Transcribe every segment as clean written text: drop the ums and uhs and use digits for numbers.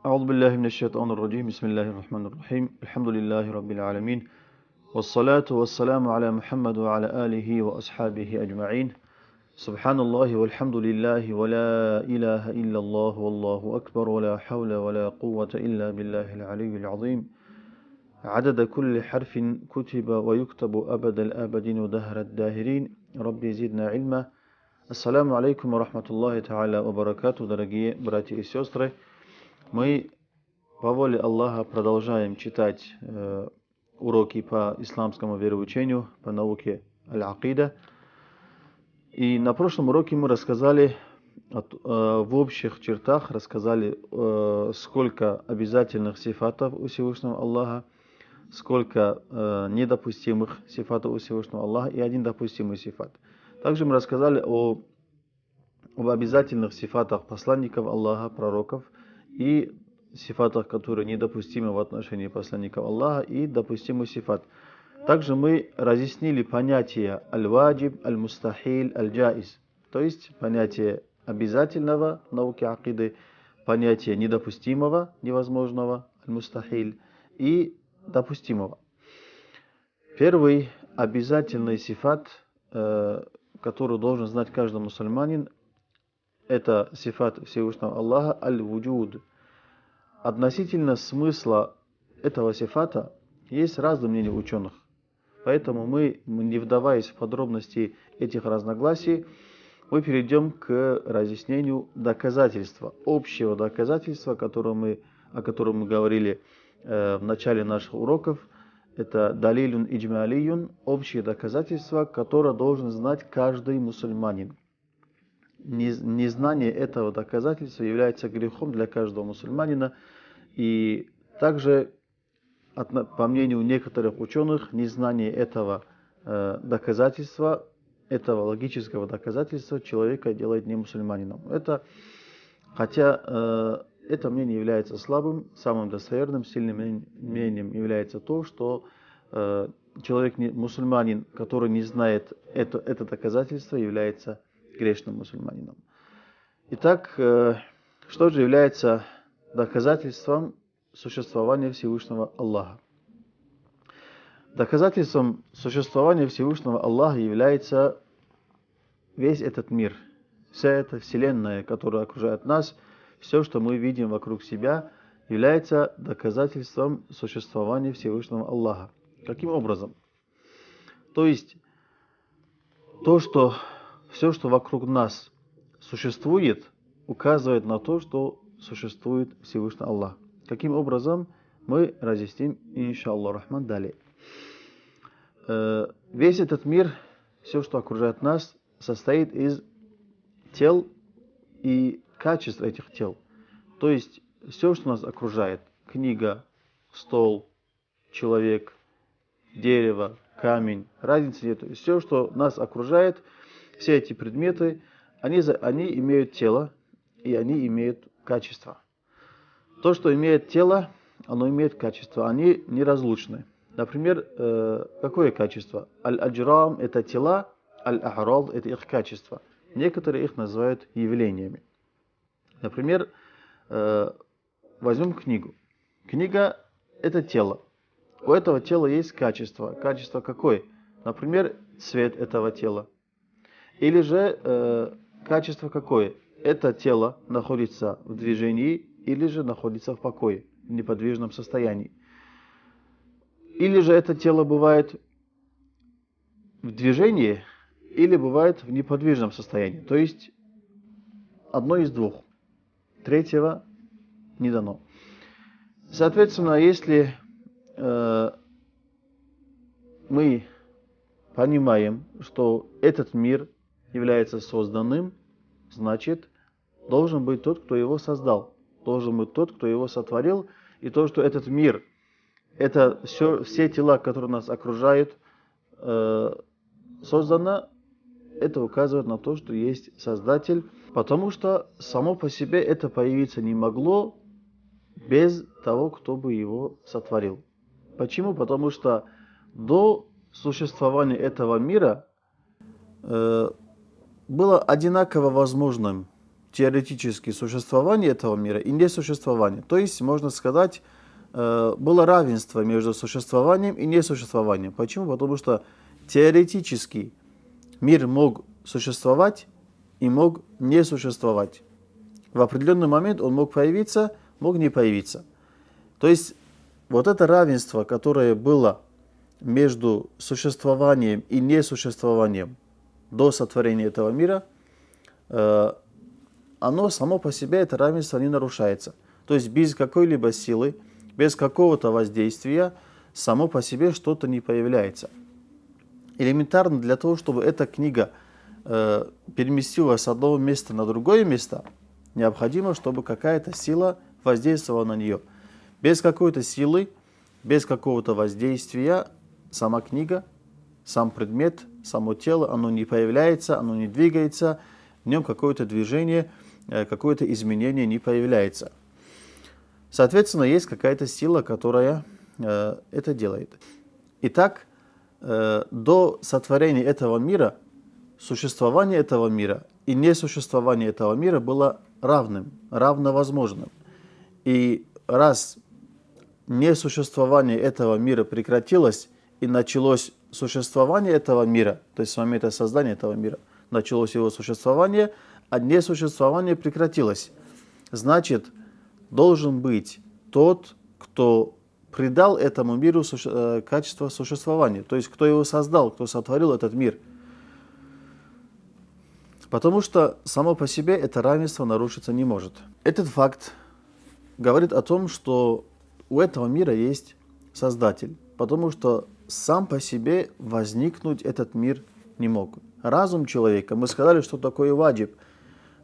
أعوذ بالله من الشيطان الرجيم بسم الله الرحمن الرحيم الحمد لله رب العالمين والصلاة والسلام على محمد وعلى آله وأصحابه أجمعين سبحان الله والحمد لله ولا إله إلا الله والله أكبر ولا حول ولا قوة إلا بالله العلي العظيم عدد كل حرف كتب ويكتب أبد الآبدين ودهر الداهرين ربي زدنا علما. Ассаламу алейкум ва рахматуллахи та'аля ва баракату, дорогие братья и сестры. Мы по воле Аллаха продолжаем читать уроки по исламскому вероучению, по науке аль-акида. И на прошлом уроке мы рассказали в общих чертах, сколько обязательных сифатов у Всевышнего Аллаха, сколько недопустимых сифатов у Всевышнего Аллаха и один допустимый сифат. Также мы рассказали об обязательных сифатах посланников Аллаха, пророков, и сифатах, которые недопустимы в отношении посланников Аллаха, и допустимый сифат. Также мы разъяснили понятия аль-ваджиб, аль-мустахиль, аль-джаиз, то есть понятие обязательного в науке акиды, понятие недопустимого, невозможного, аль-мустахиль, и допустимого. Первый обязательный сифат, который должен знать каждый мусульманин, это сифат Всевышнего Аллаха аль-вуджуд. Относительно смысла этого сифата есть разные мнения ученых. Поэтому мы, не вдаваясь в подробности этих разногласий, мы перейдем к разъяснению доказательства, общего доказательства, о котором мы говорили в начале наших уроков. Это далилюн иджмалиюн, общее доказательство, которое должен знать каждый мусульманин. Незнание этого доказательства является грехом для каждого мусульманина. И также, по мнению некоторых ученых, незнание этого доказательства, этого логического доказательства человека делает не мусульманином. Хотя это мнение является слабым, самым достоверным, сильным мнением является то, что человек, мусульманин, который не знает это доказательство, является грешным мусульманином. Итак, что же является доказательством существования Всевышнего Аллаха? Доказательством существования Всевышнего Аллаха является весь этот мир, вся эта вселенная, которая окружает нас. Все, что мы видим вокруг себя, является доказательством существования Всевышнего Аллаха. Каким образом? То есть, все, что вокруг нас существует, указывает на то, что существует Всевышний Аллах. Каким образом? Мы разъясним, иншаллах рахман, далее. Весь этот мир, все, что окружает нас, состоит из тел и качеств этих тел. То есть все, что нас окружает, книга, стол, человек, дерево, камень, разницы нет. Все, что нас окружает, все эти предметы, они имеют тело и они имеют качество. То, что имеет тело, оно имеет качество, они неразлучны. Например, какое качество? Аль-аджрам – это тела, аль-ахрал – это их качество. Некоторые их называют явлениями. Например, возьмем книгу. Книга – это тело. У этого тела есть качество. Качество какое? Например, цвет этого тела. Или же качество какое? Это тело находится в движении или же находится в покое, в неподвижном состоянии. Или же это тело бывает в движении или бывает в неподвижном состоянии. То есть одно из двух. Третьего не дано. Соответственно, если мы понимаем, что этот мир является созданным, значит, должен быть тот, кто его создал. Должен быть тот, кто его сотворил. И то, что этот мир, это все тела, которые нас окружают, создано, это указывает на то, что есть Создатель. Потому что само по себе это появиться не могло без того, кто бы его сотворил. Почему? Потому что до существования этого мира было одинаково возможным теоретически существование этого мира и несуществование. То есть, можно сказать, было равенство между существованием и несуществованием. Почему? Потому что теоретически мир мог существовать и мог не существовать. В определенный момент он мог появиться, мог не появиться. То есть вот это равенство, которое было между существованием и несуществованием до сотворения этого мира, оно само по себе, это равенство, не нарушается. То есть без какой-либо силы, без какого-то воздействия, само по себе что-то не появляется. Элементарно для того, чтобы эта книга переместилась с одного места на другое место, необходимо, чтобы какая-то сила воздействовала на нее. Без какой-то силы, без какого-то воздействия сама книга, сам предмет, само тело, оно не появляется, оно не двигается, в нем какое-то движение, какое-то изменение не появляется. Соответственно, есть какая-то сила, которая это делает. Итак, до сотворения этого мира, существование этого мира и несуществование этого мира было равным, равновозможным. И раз несуществование этого мира прекратилось и началось существование этого мира, то есть с момента создания этого мира, началось его существование, а несуществование прекратилось. Значит, должен быть тот, кто придал этому миру качество существования, то есть кто его создал, кто сотворил этот мир. Потому что само по себе это равенство нарушиться не может. Этот факт говорит о том, что у этого мира есть Создатель, потому что сам по себе возникнуть этот мир не мог. Разум человека, мы сказали, что такое ваджиб.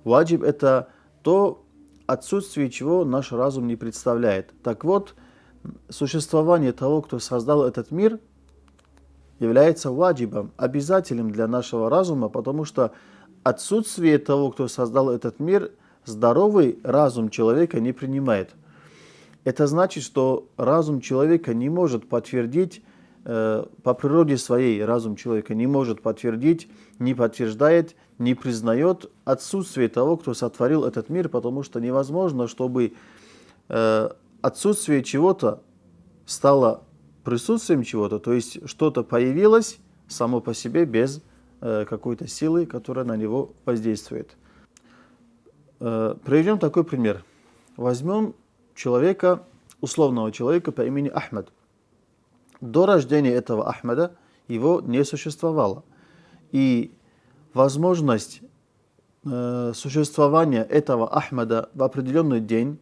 Ваджиб – это то, отсутствие чего наш разум не представляет. Так вот, существование того, кто создал этот мир, является ваджибом, обязательным для нашего разума, потому что отсутствие того, кто создал этот мир, здоровый разум человека не принимает. Это значит, что разум человека не может подтвердить, по природе своей разум человека не может подтвердить, не подтверждает, не признает отсутствие того, кто сотворил этот мир, потому что невозможно, чтобы отсутствие чего-то стало присутствием чего-то, то есть что-то появилось само по себе без какой-то силы, которая на него воздействует. Приведем такой пример. Возьмем человека, условного человека по имени Ахмад. До рождения этого Ахмада его не существовало. И возможность существования этого Ахмада в определенный день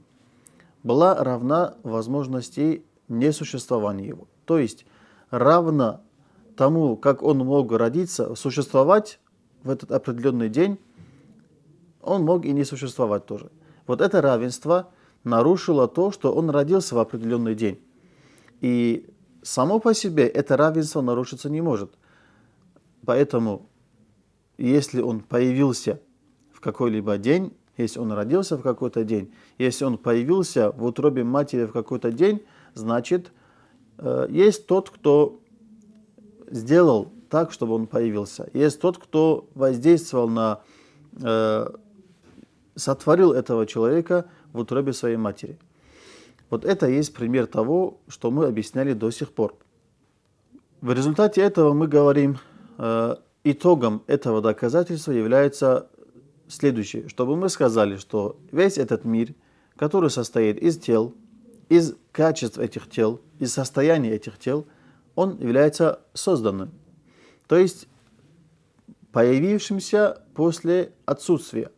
была равна возможности несуществования его. То есть равна тому, как он мог родиться, существовать в этот определенный день, он мог и не существовать тоже. Вот это равенство нарушило то, что он родился в определенный день. И само по себе это равенство нарушиться не может. Поэтому, если он появился в какой-либо день, если он родился в какой-то день, если он появился в утробе матери в какой-то день, значит, есть тот, кто сделал так, чтобы он появился. Есть тот, кто воздействовал на, сотворил этого человека в утробе своей матери. Вот это есть пример того, что мы объясняли до сих пор. В результате этого мы говорим, итогом этого доказательства является следующее, чтобы мы сказали, что весь этот мир, который состоит из тел, из качеств этих тел, из состояния этих тел, он является созданным, то есть появившимся после отсутствия.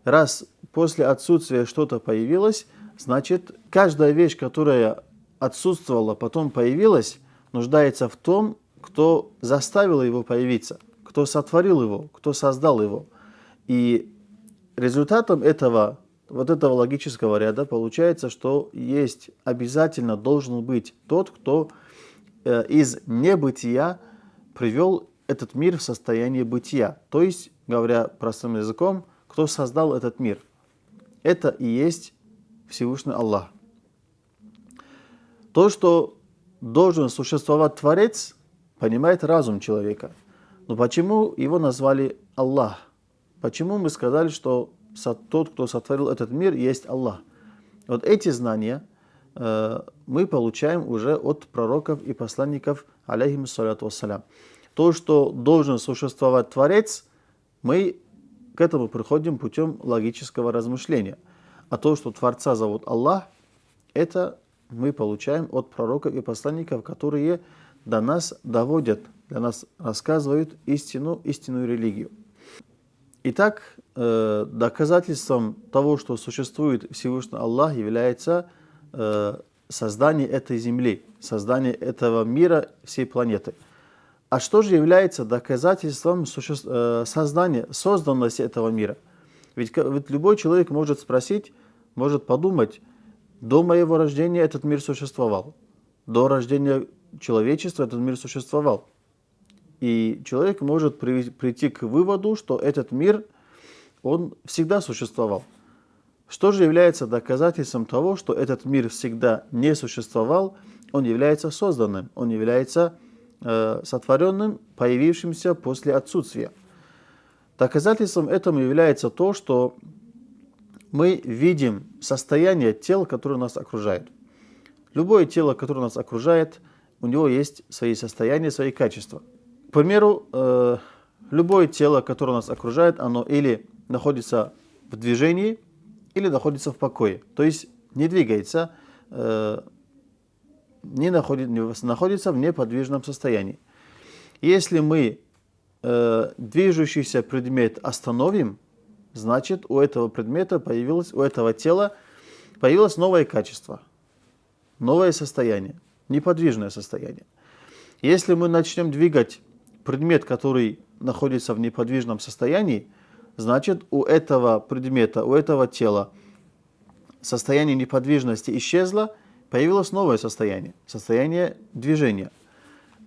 Раз после отсутствия что-то появилось, значит, каждая вещь, которая отсутствовала, потом появилась, нуждается в том, кто заставил его появиться, кто сотворил его, кто создал его. И результатом этого, вот этого логического ряда получается, что есть обязательно должен быть тот, кто из небытия привел этот мир в состояние бытия. То есть, говоря простым языком, кто создал этот мир. Это и есть Всевышний Аллах. То, что должен существовать Творец, понимает разум человека. Но почему его назвали Аллах? Почему мы сказали, что тот, кто сотворил этот мир, есть Аллах. Вот эти знания мы получаем уже от пророков и посланников, алейхиссаляту вассалям. То, что должен существовать Творец, мы к этому приходим путем логического размышления. А то, что Творца зовут Аллах, это мы получаем от пророков и посланников, которые до нас доводят, для нас рассказывают истинную религию. Итак, доказательством того, что существует Всевышний Аллах, является создание этой земли, создание этого мира, всей планеты. А что же является доказательством создания, созданности этого мира? Ведь любой человек может спросить, может подумать, до моего рождения этот мир существовал, до рождения человечества этот мир существовал. И человек может прийти к выводу, что этот мир, он всегда существовал. Что же является доказательством того, что этот мир всегда не существовал? Он является созданным, он является сотворенным, появившимся после отсутствия. Доказательством этому является то, что мы видим состояние тел, которые нас окружают. Любое тело, которое нас окружает, у него есть свои состояния, свои качества. К примеру, любое тело, которое нас окружает, оно или находится в движении, или находится в покое. То есть не двигается, находится в неподвижном состоянии. Если мы движущийся предмет остановим, значит у этого предмета у этого тела появилось новое качество, новое состояние, неподвижное состояние. Если мы начнем двигать предмет, который находится в неподвижном состоянии, значит у этого предмета, у этого тела состояние неподвижности исчезло, появилось новое состояние, состояние движения.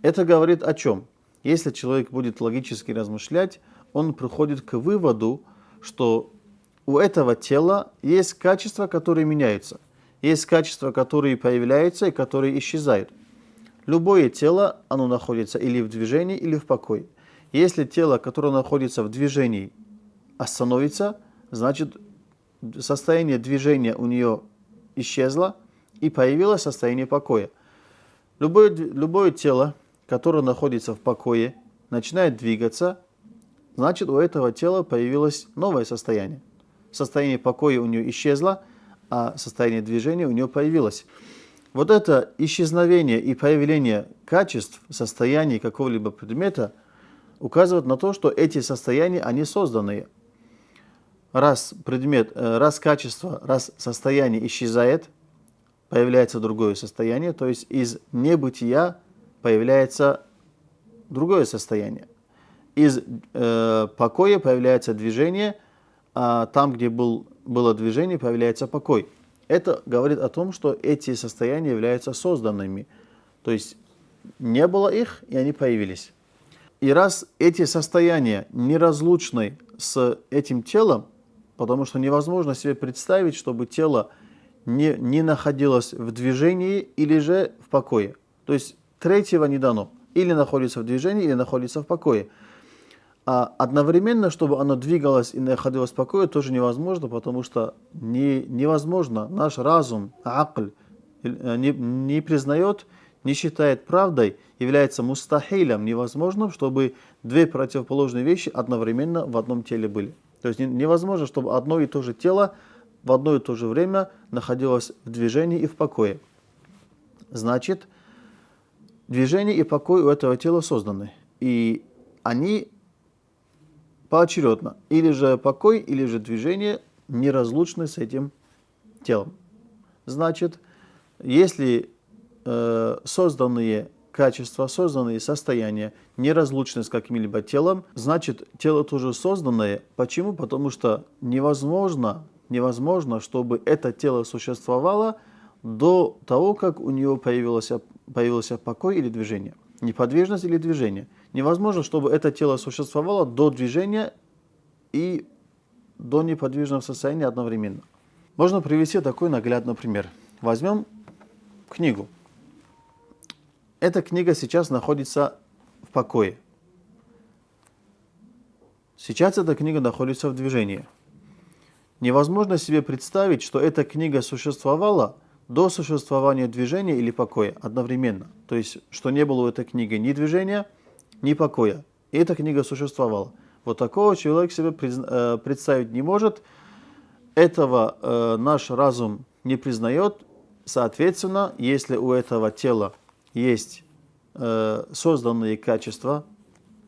Это говорит о чем? Если человек будет логически размышлять, он приходит к выводу, что у этого тела есть качества, которые меняются, есть качества, которые появляются и которые исчезают. Любое тело, оно находится или в движении, или в покое. Если тело, которое находится в движении, остановится, значит состояние движения у нее исчезло и появилось состояние покоя. Любое тело, которое находится в покое, начинает двигаться, значит у этого тела появилось новое состояние. Состояние покоя у нее исчезло, а состояние движения у нее появилось. Вот это исчезновение и появление качеств, состояний какого-либо предмета указывает на то, что эти состояния, они созданные. Раз качество, раз состояние исчезает, появляется другое состояние, то есть из небытия появляется другое состояние. Из покоя появляется движение, а там, где было движение, появляется покой. Это говорит о том, что эти состояния являются созданными. То есть не было их, и они появились. И раз эти состояния неразлучны с этим телом, потому что невозможно себе представить, чтобы тело не находилось в движении или же в покое. То есть третьего не дано. Или находится в движении, или находится в покое. А одновременно, чтобы оно двигалось и находилось в покое, тоже невозможно, потому что невозможно. Наш разум, акль, не признает, не считает правдой, является мустахилем, невозможным, чтобы две противоположные вещи одновременно в одном теле были. То есть невозможно, чтобы одно и то же тело в одно и то же время находилось в движении и в покое. Значит, движение и покой у этого тела созданы. И они поочередно. Или же покой, или же движение неразлучны с этим телом. Значит, если созданные качества, созданные состояния неразлучны с каким-либо телом, значит, тело тоже созданное. Почему? Потому что невозможно, чтобы это тело существовало до того, как у него появился покой или движение. Неподвижность или движение. Невозможно, чтобы это тело существовало до движения и до неподвижного состояния одновременно. Можно привести такой наглядный пример. Возьмем книгу. Эта книга сейчас находится в покое. Сейчас эта книга находится в движении. невозможно себе представить, что эта книга существовала до существования движения или покоя одновременно. То есть, что не было у этой книги ни движения, ни покоя. И эта книга существовала. Вот такого человек себе представить не может. Этого наш разум не признает. Соответственно, если у этого тела есть созданные качества,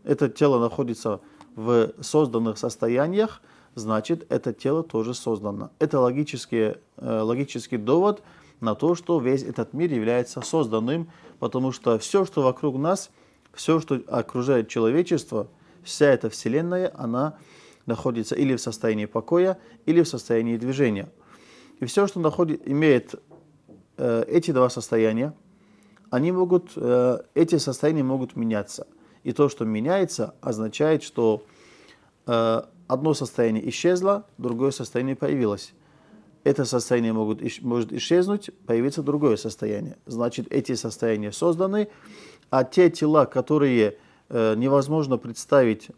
это тело находится в созданных состояниях, значит, это тело тоже создано. Это логический довод на то, что весь этот мир является созданным, потому что все, что вокруг нас, все, что окружает человечество, вся эта вселенная, она находится или в состоянии покоя, или в состоянии движения. И все, что имеет эти два состояния, эти состояния могут меняться. И то, что меняется, означает, что одно состояние исчезло, другое состояние появилось. Это состояние может исчезнуть, появится другое состояние. Значит, эти состояния созданы, а те тела, которые невозможно представить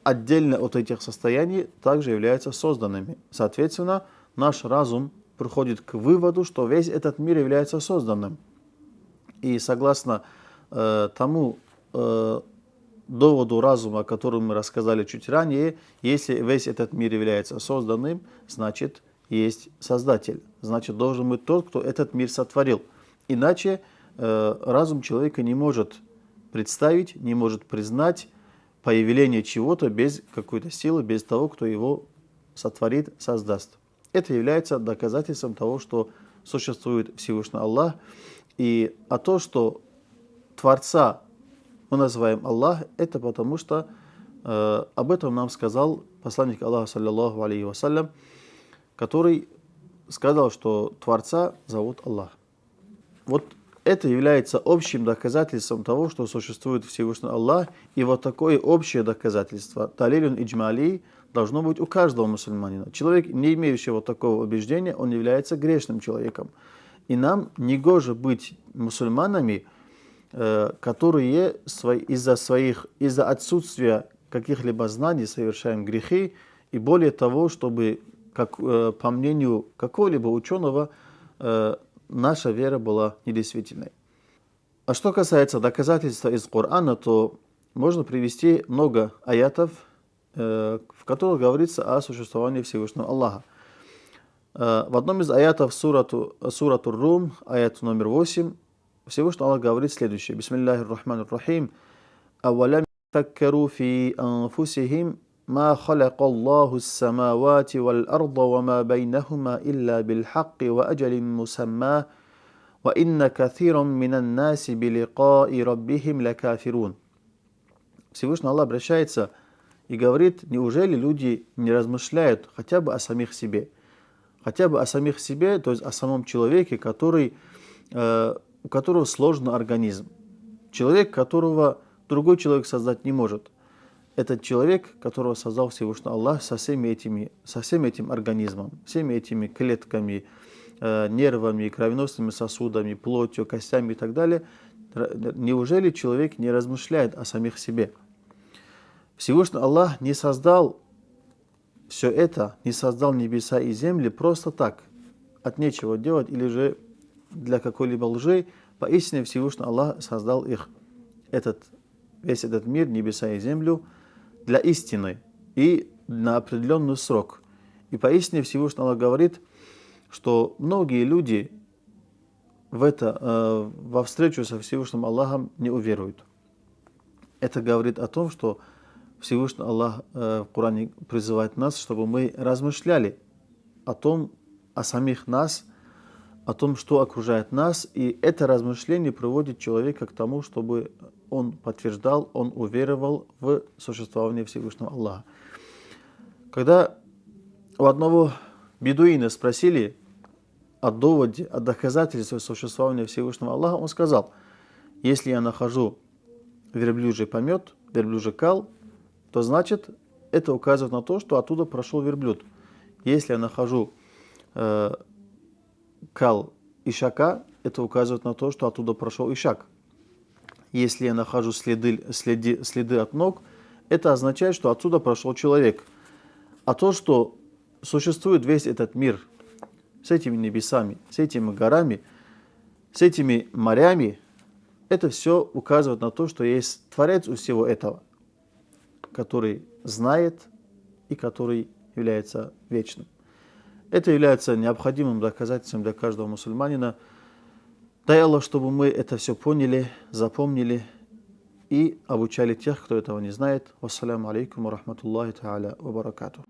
отдельно от этих состояний, также являются созданными. Соответственно, наш разум приходит к выводу, что весь этот мир является созданным. И согласно тому доводу разума, о котором мы рассказали чуть ранее, если весь этот мир является созданным, значит, есть Создатель. Значит, должен быть тот, кто этот мир сотворил. Иначе разум человека не может представить, не может признать появление чего-то без какой-то силы, без того, кто его сотворит, создаст. Это является доказательством того, что существует Всевышний Аллах. А то, что Творца мы называем Аллах, это потому что об этом нам сказал посланник Аллаха, саллиллаху алейхи вассалям, который сказал, что Творца зовут Аллах. Вот это является общим доказательством того, что существует Всевышний Аллах, и вот такое общее доказательство, талилюн иджмали, должно быть у каждого мусульманина. Человек, не имеющий вот такого убеждения, он является грешным человеком. И нам негоже быть мусульманами, которые из-за отсутствия каких-либо знаний совершаем грехи, и более того, чтобы, по мнению какого-либо ученого, наша вера была недействительной. А что касается доказательства из Корана, то можно привести много аятов, в которых говорится о существовании Всевышнего Аллаха. В одном из аятов сурату Рум, аят номер 8, Всевышний Аллах говорит следующее. Бисмиллахир рахманир рахим. Авалям факкару фи анфусихим ма халака Аллаху ас-самавати вал арда ва ма байнахума илля бил хакки ва аджалин мусамма ва инна каthиран минан наси биликаи раббихим лакафирун. Всевышний Аллах обращается и говорит: неужели люди не размышляют хотя бы о самих себе? Хотя бы о самих себе, то есть о самом человеке, у которого сложный организм. Человек, которого другой человек создать не может. Этот человек, которого создал Всевышний Аллах со всем этим организмом, всеми этими клетками, нервами, кровеносными сосудами, плотью, костями и так далее. Неужели человек не размышляет о самих себе? Всевышний Аллах не создал все это, не создал небеса и земли просто так, от нечего делать или же для какой-либо лжи. Поистине Всевышний Аллах создал весь этот мир, небеса и землю, для истины и на определенный срок. И поистине Всевышний Аллах говорит, что многие люди во встречу со Всевышним Аллахом не уверуют. Это говорит о том, что Всевышний Аллах в Коране призывает нас, чтобы мы размышляли о самих нас, о том, что окружает нас, и это размышление приводит человека к тому, чтобы он подтверждал, он уверовал в существование Всевышнего Аллаха. Когда у одного бедуина спросили о доводе, о доказательстве существования Всевышнего Аллаха, он сказал: если я нахожу верблюжий помет, верблюжий кал, то значит это указывает на то, что оттуда прошел верблюд. Если я нахожу кал ишака, это указывает на то, что оттуда прошел ишак. Если я нахожу следы от ног, это означает, что отсюда прошел человек. А то, что существует весь этот мир с этими небесами, с этими горами, с этими морями, это все указывает на то, что есть Творец у всего этого, который знает и который является вечным. Это является необходимым доказательством для каждого мусульманина. Дай Аллах, чтобы мы это все поняли, запомнили и обучали тех, кто этого не знает. Вассаляму алейкум ва рахматуллахи та'аля ва баракатух.